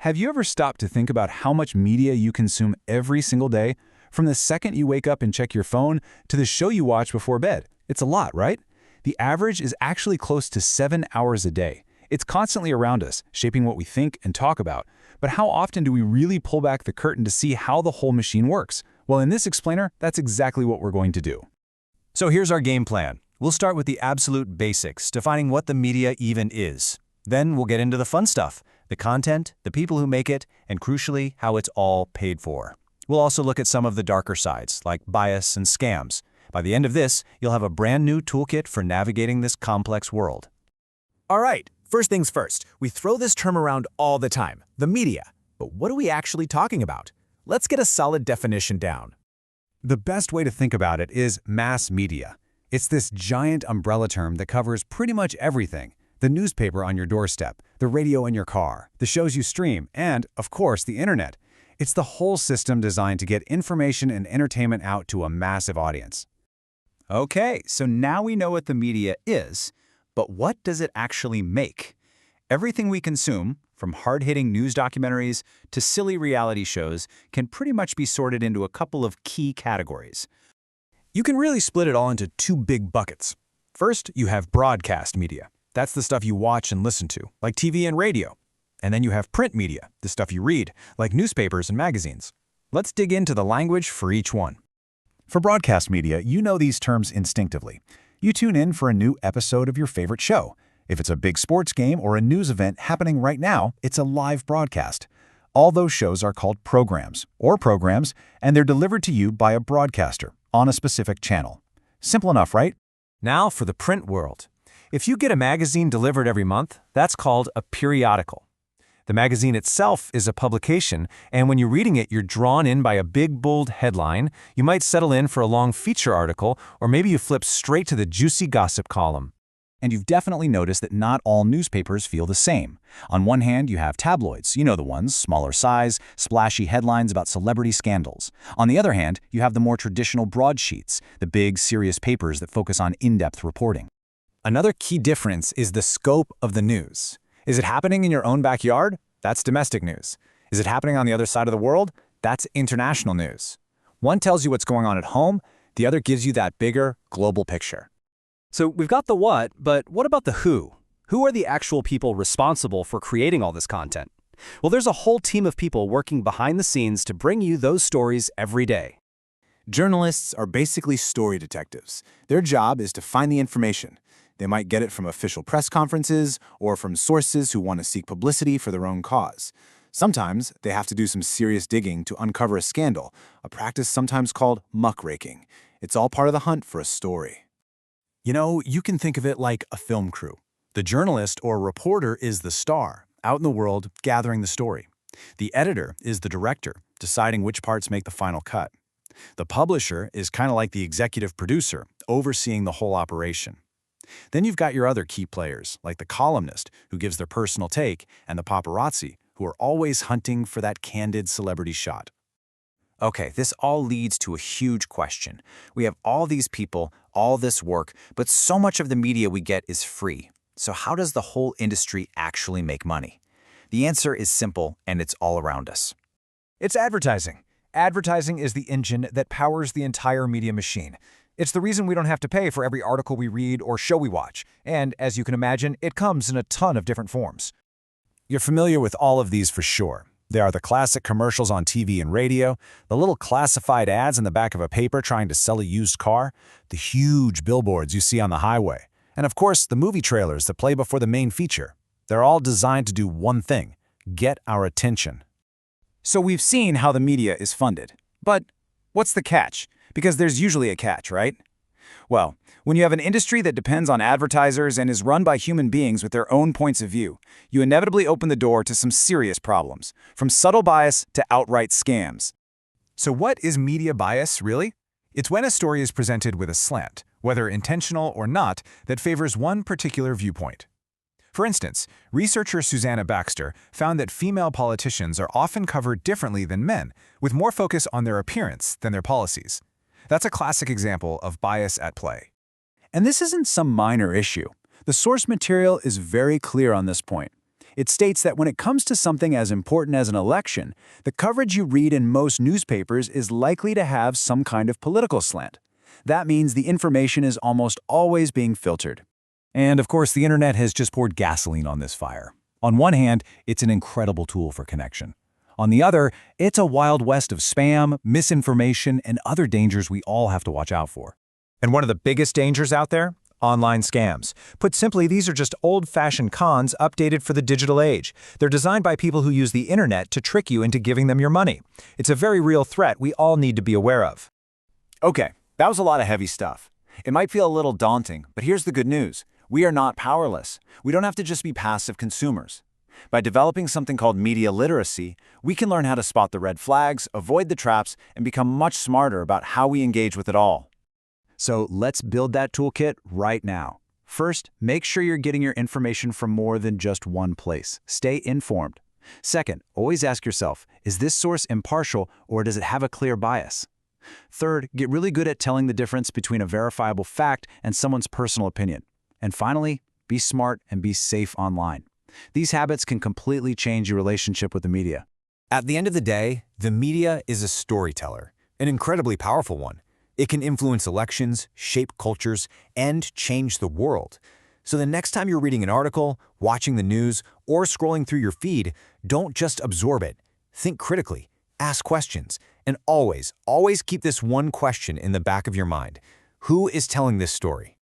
Have you ever stopped to think about how much media you consume every single day? From the second you wake up and check your phone to the show you watch before bed. It's a lot, right? The average is actually close to 7 hours a day. It's constantly around us, shaping what we think and talk about. But how often do we really pull back the curtain to see how the whole machine works? Well, in this explainer, that's exactly what we're going to do. So here's our game plan. We'll start with the absolute basics, defining what the media even is. Then we'll get into the fun stuff, the content, the people who make it, and crucially, how it's all paid for. We'll also look at some of the darker sides, like bias and scams. By the end of this, you'll have a brand new toolkit for navigating this complex world. All right, first things first, we throw this term around all the time, the media. But what are we actually talking about? Let's get a solid definition down. The best way to think about it is mass media. It's this giant umbrella term that covers pretty much everything. The newspaper on your doorstep, the radio in your car, the shows you stream, and, of course, the internet. It's the whole system designed to get information and entertainment out to a massive audience. Okay, so now we know what the media is, but what does it actually make? Everything we consume, from hard-hitting news documentaries to silly reality shows, can pretty much be sorted into a couple of key categories. You can really split it all into two big buckets. First, you have broadcast media. That's the stuff you watch and listen to, like TV and radio. And then you have print media, the stuff you read, like newspapers and magazines. Let's dig into the language for each one. For broadcast media, you know these terms instinctively. You tune in for a new episode of your favorite show. If it's a big sports game or a news event happening right now, it's a live broadcast. All those shows are called programs, and they're delivered to you by a broadcaster on a specific channel. Simple enough, right? Now for the print world. If you get a magazine delivered every month, that's called a periodical. The magazine itself is a publication, and when you're reading it, you're drawn in by a big, bold headline. You might settle in for a long feature article, or maybe you flip straight to the juicy gossip column. And you've definitely noticed that not all newspapers feel the same. On one hand, you have tabloids, you know the ones, smaller size, splashy headlines about celebrity scandals. On the other hand, you have the more traditional broadsheets, the big, serious papers that focus on in-depth reporting. Another key difference is the scope of the news. Is it happening in your own backyard? That's domestic news. Is it happening on the other side of the world? That's international news. One tells you what's going on at home, the other gives you that bigger, global picture. So we've got the what, but what about the who? Who are the actual people responsible for creating all this content? Well, there's a whole team of people working behind the scenes to bring you those stories every day. Journalists are basically story detectives. Their job is to find the information. They might get it from official press conferences or from sources who want to seek publicity for their own cause. Sometimes they have to do some serious digging to uncover a scandal, a practice sometimes called muckraking. It's all part of the hunt for a story. You know, you can think of it like a film crew. The journalist or reporter is the star, out in the world gathering the story. The editor is the director, deciding which parts make the final cut. The publisher is kind of like the executive producer, overseeing the whole operation. Then you've got your other key players, like the columnist, who gives their personal take, and the paparazzi, who are always hunting for that candid celebrity shot. Okay, this all leads to a huge question. We have all these people, all this work, but so much of the media we get is free. So how does the whole industry actually make money? The answer is simple, and it's all around us. It's advertising. Advertising is the engine that powers the entire media machine. It's the reason we don't have to pay for every article we read or show we watch. And as you can imagine, it comes in a ton of different forms. You're familiar with all of these for sure. There are the classic commercials on TV and radio, the little classified ads in the back of a paper trying to sell a used car, the huge billboards you see on the highway, and of course the movie trailers that play before the main feature. They're all designed to do one thing: get our attention. So we've seen how the media is funded. But what's the catch? Because there's usually a catch, right? Well, when you have an industry that depends on advertisers and is run by human beings with their own points of view, you inevitably open the door to some serious problems, from subtle bias to outright scams. So what is media bias, really? It's when a story is presented with a slant, whether intentional or not, that favors one particular viewpoint. For instance, researcher Susanna Baxter found that female politicians are often covered differently than men, with more focus on their appearance than their policies. That's a classic example of bias at play. And this isn't some minor issue. The source material is very clear on this point. It states that when it comes to something as important as an election, the coverage you read in most newspapers is likely to have some kind of political slant. That means the information is almost always being filtered. And of course, the internet has just poured gasoline on this fire. On one hand, it's an incredible tool for connection. On the other, it's a wild west of spam, misinformation, and other dangers we all have to watch out for. And one of the biggest dangers out there? Online scams. Put simply, these are just old-fashioned cons updated for the digital age. They're designed by people who use the internet to trick you into giving them your money. It's a very real threat we all need to be aware of. Okay, that was a lot of heavy stuff. It might feel a little daunting, but here's the good news. We are not powerless. We don't have to just be passive consumers. By developing something called media literacy, we can learn how to spot the red flags, avoid the traps, and become much smarter about how we engage with it all. So let's build that toolkit right now. First, make sure you're getting your information from more than just one place. Stay informed. Second, always ask yourself, is this source impartial or does it have a clear bias? Third, get really good at telling the difference between a verifiable fact and someone's personal opinion. And finally, be smart and be safe online. These habits can completely change your relationship with the media. At the end of the day, the media is a storyteller, an incredibly powerful one. It can influence elections, shape cultures, and change the world. So the next time you're reading an article, watching the news, or scrolling through your feed, don't just absorb it. Think critically, ask questions, and always keep this one question in the back of your mind. Who is telling this story?